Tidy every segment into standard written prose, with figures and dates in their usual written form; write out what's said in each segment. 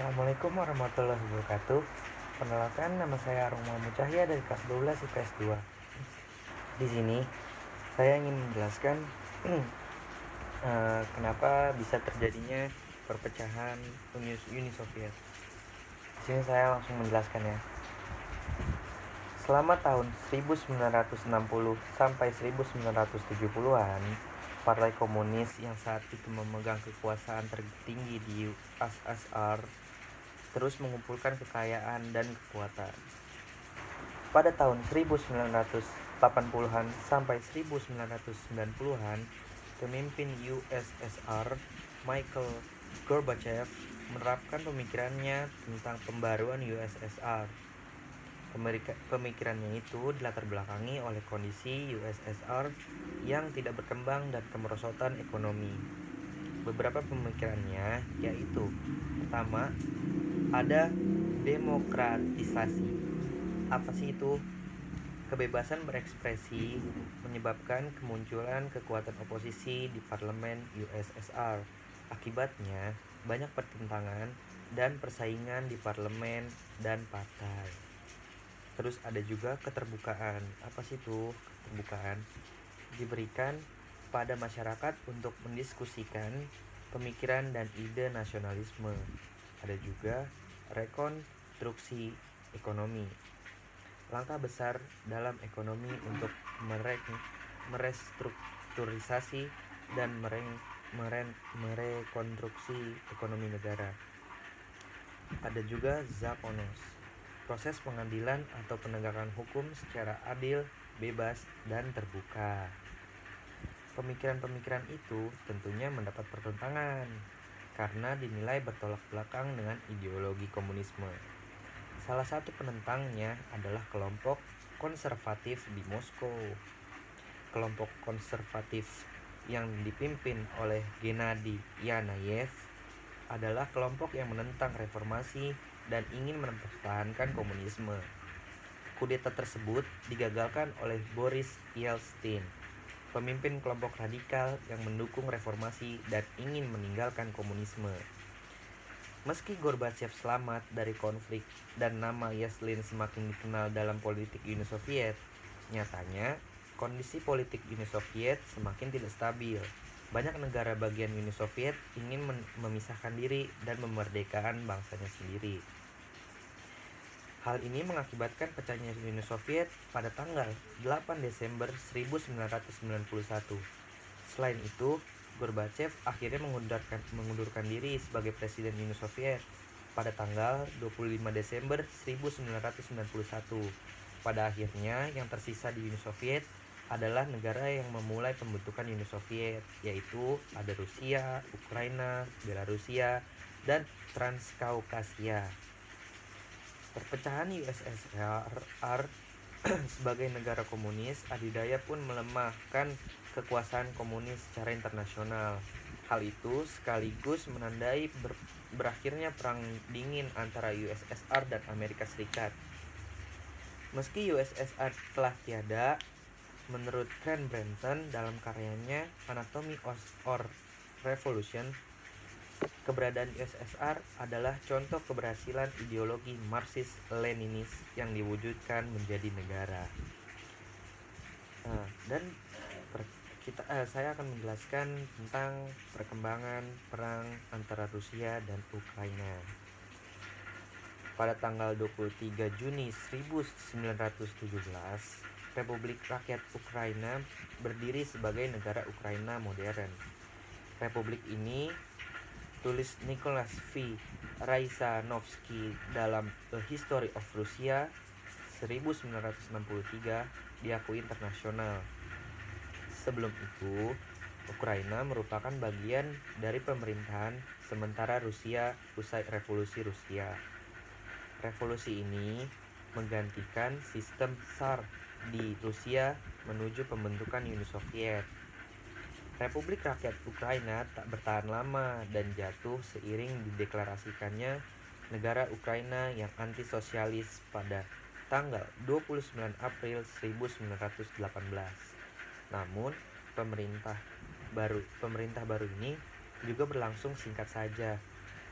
Assalamualaikum warahmatullahi wabarakatuh. Perkenalkan, nama saya Arung Muhammad Cahya dari kelas 12 IPS 2. Di sini saya ingin menjelaskan kenapa bisa terjadinya perpecahan Uni Soviet. Di sini saya langsung menjelaskan ya. Selama tahun 1960 sampai 1970-an, Partai Komunis yang saat itu memegang kekuasaan tertinggi di USSR terus mengumpulkan kekayaan dan kekuatan. Pada tahun 1980-an sampai 1990-an, pemimpin USSR Mikhail Gorbachev menerapkan pemikirannya tentang pembaruan USSR. Pemikirannya itu dilatar belakangi oleh kondisi USSR yang tidak berkembang dan kemerosotan ekonomi. Beberapa pemikirannya yaitu: pertama, ada demokratisasi. Apa sih itu? Kebebasan berekspresi menyebabkan kemunculan kekuatan oposisi di parlemen USSR. Akibatnya, banyak pertentangan dan persaingan di parlemen dan partai. Terus ada juga keterbukaan. Apa sih itu keterbukaan? Diberikan pada masyarakat untuk mendiskusikan pemikiran dan ide nasionalisme. Ada juga rekonstruksi ekonomi. Langkah besar dalam ekonomi untuk merestrukturisasi dan merekonstruksi ekonomi negara. Ada juga Zaponos, proses pengadilan atau penegakan hukum secara adil, bebas, dan terbuka. Pemikiran-pemikiran itu tentunya mendapat pertentangan karena dinilai bertolak belakang dengan ideologi komunisme. Salah satu penentangnya adalah kelompok konservatif di Moskow. Kelompok konservatif yang dipimpin oleh Gennady Yanayev adalah kelompok yang menentang reformasi dan ingin mempertahankan komunisme. Kudeta tersebut digagalkan oleh Boris Yeltsin, pemimpin kelompok radikal yang mendukung reformasi dan ingin meninggalkan komunisme. Meski Gorbachev selamat dari konflik dan nama Yeltsin semakin dikenal dalam politik Uni Soviet, nyatanya kondisi politik Uni Soviet semakin tidak stabil. Banyak negara bagian Uni Soviet ingin memisahkan diri dan memerdekakan bangsanya sendiri. Hal ini mengakibatkan pecahnya Uni Soviet pada tanggal 8 Desember 1991. Selain itu, Gorbachev akhirnya mengundurkan diri sebagai Presiden Uni Soviet pada tanggal 25 Desember 1991. Pada akhirnya, yang tersisa di Uni Soviet adalah negara yang memulai pembentukan Uni Soviet, yaitu ada Rusia, Ukraina, Belarusia, dan Transkaukasia. Perpecahan USSR sebagai negara komunis adidaya pun melemahkan kekuasaan komunis secara internasional. Hal itu sekaligus menandai berakhirnya perang dingin antara USSR dan Amerika Serikat. Meski USSR telah tiada, menurut Grant Brenton dalam karyanya Anatomy of Revolution, keberadaan USSR adalah contoh keberhasilan ideologi Marxis-Leninis yang diwujudkan menjadi negara. Saya akan menjelaskan tentang perkembangan perang antara Rusia dan Ukraina. Pada tanggal 23 Juni 1917, Republik Rakyat Ukraina berdiri sebagai negara Ukraina modern. Republik ini, tulis Nicholas V. Raisanovsky dalam A History of Russia 1963, diakui internasional. Sebelum itu, Ukraina merupakan bagian dari pemerintahan sementara Rusia usai Revolusi Rusia. Revolusi ini menggantikan sistem Tsar di Rusia menuju pembentukan Uni Soviet. Republik Rakyat Ukraina tak bertahan lama dan jatuh seiring dideklarasikannya negara Ukraina yang anti-sosialis pada tanggal 29 April 1918. Namun, pemerintah baru ini juga berlangsung singkat saja.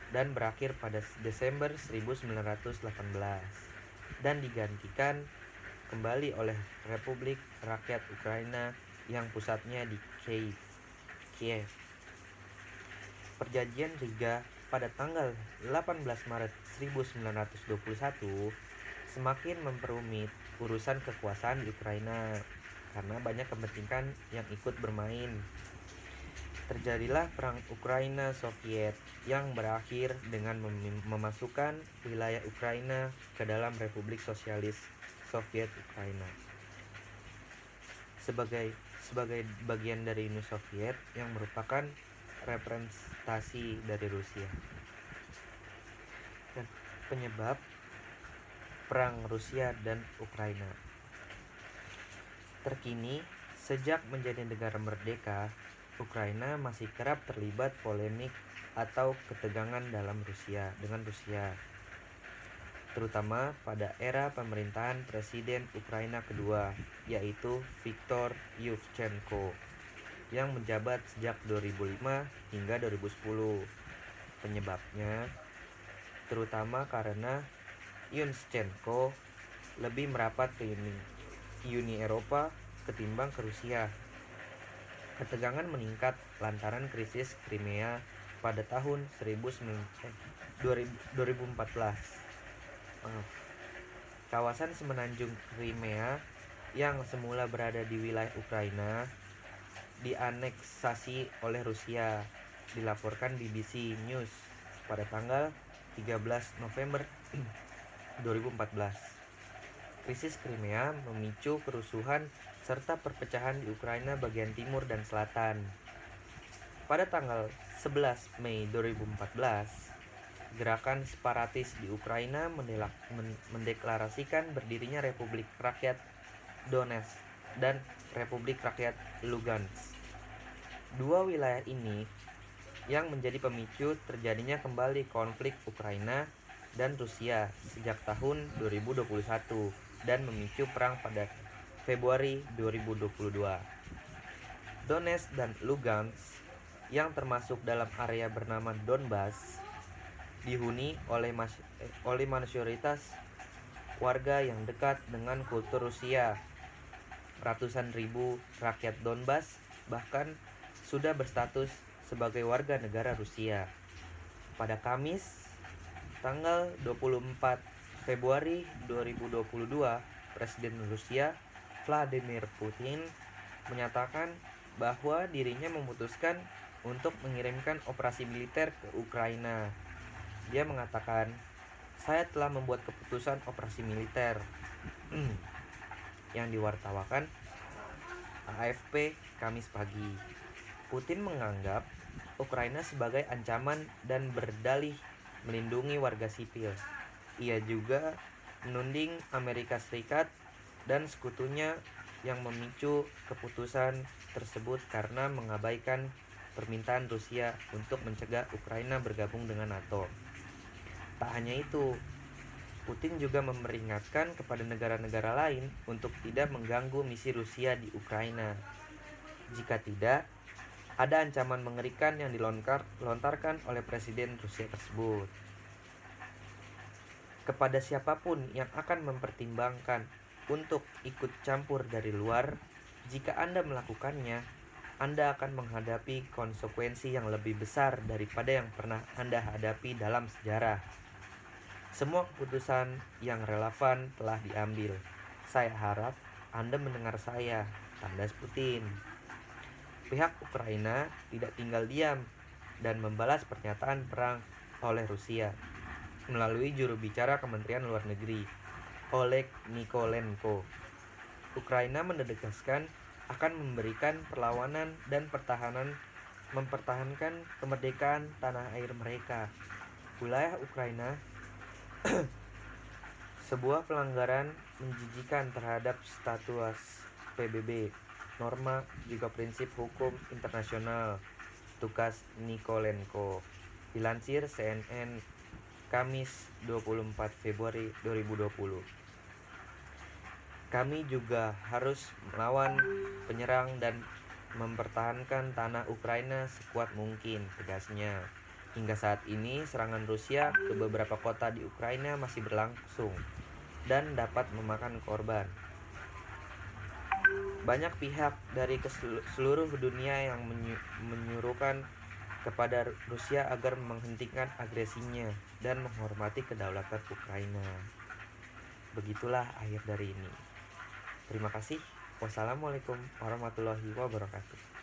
dan berakhir pada Desember 1918 dan digantikan kembali oleh Republik Rakyat Ukraina yang pusatnya di Kiev. Perjanjian Riga pada tanggal 18 Maret 1921 semakin memperumit urusan kekuasaan di Ukraina karena banyak kepentingan yang ikut bermain. Terjadilah Perang Ukraina Soviet yang berakhir dengan memasukkan wilayah Ukraina ke dalam Republik Sosialis Soviet Ukraina sebagai bagian dari Uni Soviet yang merupakan representasi dari Rusia. Dan penyebab Perang Rusia dan Ukraina. Terkini, sejak menjadi negara merdeka, Ukraina masih kerap terlibat polemik atau ketegangan dengan Rusia, terutama pada era pemerintahan Presiden Ukraina kedua, yaitu Viktor Yushchenko, yang menjabat sejak 2005 hingga 2010. Penyebabnya terutama karena Yushchenko lebih merapat ke Uni Eropa ketimbang ke Rusia. Ketegangan meningkat lantaran krisis Crimea pada tahun 2014. Kawasan semenanjung Crimea yang semula berada di wilayah Ukraina dianeksasi oleh Rusia, dilaporkan BBC News pada tanggal 13 November 2014. Krisis Crimea memicu kerusuhan serta perpecahan di Ukraina bagian timur dan selatan. Pada tanggal 11 Mei 2014, gerakan separatis di Ukraina mendeklarasikan berdirinya Republik Rakyat Donetsk dan Republik Rakyat Lugansk. Dua wilayah ini yang menjadi pemicu terjadinya kembali konflik Ukraina dan Rusia sejak tahun 2021 dan memicu perang pada Februari 2022. Donetsk dan Lugansk yang termasuk dalam area bernama Donbas dihuni oleh mayoritas warga yang dekat dengan kultur Rusia. Ratusan ribu rakyat Donbas bahkan sudah berstatus sebagai warga negara Rusia. Pada Kamis, tanggal 24 Februari 2022, Presiden Rusia Vladimir Putin menyatakan bahwa dirinya memutuskan untuk mengirimkan operasi militer ke Ukraina. Dia mengatakan, "Saya telah membuat keputusan operasi militer," yang diwartakan AFP Kamis pagi. Putin menganggap Ukraina sebagai ancaman dan berdalih melindungi warga sipil. Ia juga menuding Amerika Serikat dan sekutunya yang memicu keputusan tersebut karena mengabaikan permintaan Rusia untuk mencegah Ukraina bergabung dengan NATO. Tak hanya itu, Putin juga memperingatkan kepada negara-negara lain untuk tidak mengganggu misi Rusia di Ukraina. Jika tidak, ada ancaman mengerikan yang dilontarkan oleh Presiden Rusia tersebut. Kepada siapapun yang akan mempertimbangkan untuk ikut campur dari luar, jika Anda melakukannya, Anda akan menghadapi konsekuensi yang lebih besar daripada yang pernah Anda hadapi dalam sejarah. Semua keputusan yang relevan telah diambil. Saya harap Anda mendengar saya, tandas Putin. Pihak Ukraina tidak tinggal diam dan membalas pernyataan perang oleh Rusia melalui juru bicara Kementerian Luar Negeri, Oleg Nikolenko. Ukraina menegaskan akan memberikan perlawanan dan mempertahankan kemerdekaan tanah air mereka. Wilayah Ukraina sebuah pelanggaran menjijikan terhadap status PBB, norma juga prinsip hukum internasional, tugas Nikolenko. Dilansir CNN Kamis 24 Februari 2020. Kami juga harus melawan penyerang dan mempertahankan tanah Ukraina sekuat mungkin, tegasnya. Hingga saat ini, serangan Rusia ke beberapa kota di Ukraina masih berlangsung dan dapat memakan korban. Banyak pihak dari seluruh dunia yang menyuruhkan kepada Rusia agar menghentikan agresinya dan menghormati kedaulatan Ukraina. Begitulah akhir dari ini. Terima kasih. Wassalamualaikum warahmatullahi wabarakatuh.